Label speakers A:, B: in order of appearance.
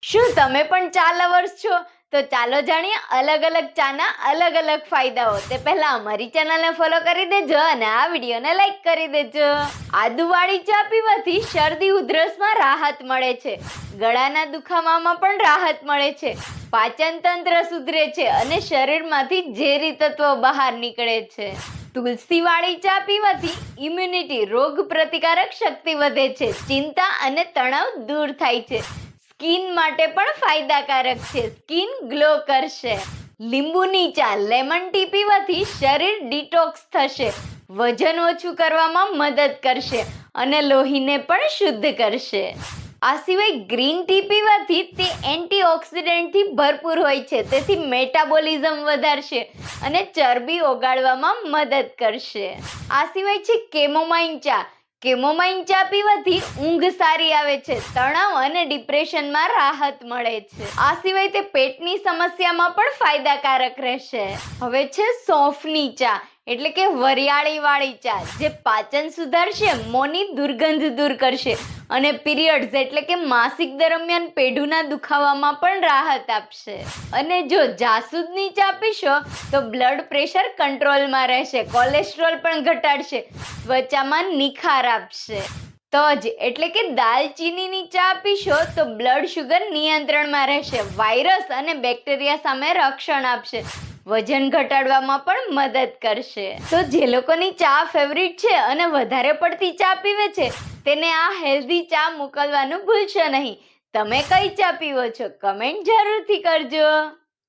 A: શું તમે પણ ચા લવર્સ છો? તો ચાલો જાણીએ અલગ અલગ ચાના અલગ અલગ ફાયદાઓ. તે પહેલા અમારી ચેનલને ફોલો કરી દેજો અને આ વિડીયોને લાઈક કરી દેજો. આદુવાળી ચા પીવાથી શરદી ઉધરસમાં રાહત મળે છે. ગળાના દુખાવામાં પણ રાહત મળે છે. પાચન તંત્ર સુધરે છે અને શરીરમાંથી ઝેરી તત્વો બહાર નીકળે છે. તુલસીવાળી ચા પીવાથી ઇમ્યુનિટી રોગ પ્રતિકારક શક્તિ વધે છે. ચિંતા અને તણાવ દૂર થાય છે. સ્કિન માટે પણ ફાયદાકારક છે. સ્કિન ગ્લો કરશે. લીંબુની ચા લેમન ટી પીવાથી શરીર ડિટોક્સ થશે. વજન ઓછું કરવામાં મદદ કરશે અને લોહીને પણ શુદ્ધ કરશે. આ સિવાય ગ્રીન ટી પીવાથી તે એન્ટીઓક્સિડન્ટથી ભરપૂર હોય છે, તેથી મેટાબોલિઝમ વધારશે અને ચરબી ઓગાળવામાં મદદ કરશે. આ સિવાય છે કેમોમાઇન ચા. કેમોમાઇન ચા પીવાથી ઊંઘ સારી આવે છે, તણાવ અને ડિપ્રેશનમાં રાહત મળે છે. આ સિવાય તે પેટની સમસ્યામાં પણ ફાયદાકારક રહેશે. હવે છે સૌંફની ચા એટલે કે વરિયાળી વાળી ચા, જે પાચન સુધારશે, મોંની દુર્ગંધ દૂર કરશે અને પીરિયડ્સ એટલે કે માસિક દરમિયાન પેઢુના દુખાવામાં પણ રાહત આપશે. અને જો જાસૂદની ચા પીશો તો બ્લડ પ્રેશર કંટ્રોલમાં રહેશે, કોલેસ્ટ્રોલ પણ ઘટાડશે, ત્વચામાં નિખાર આપશે. તજ એટલે કે દાલચીનીની ચા પીશો તો બ્લડ શુગર નિયંત્રણમાં રહેશે, વાયરસ અને બેક્ટેરિયા સામે રક્ષણ આપશે, વજન ઘટાડવામાં પણ મદદ કરશે. તો જે લોકોની ચા ફેવરિટ છે અને વધારે પડતી ચા પીવે છે, તેને આ હેલ્ધી ચા મોકલવાનું ભૂલશો નહીં. તમે કઈ ચા પીવો છો? કમેન્ટ જરૂરથી કરજો.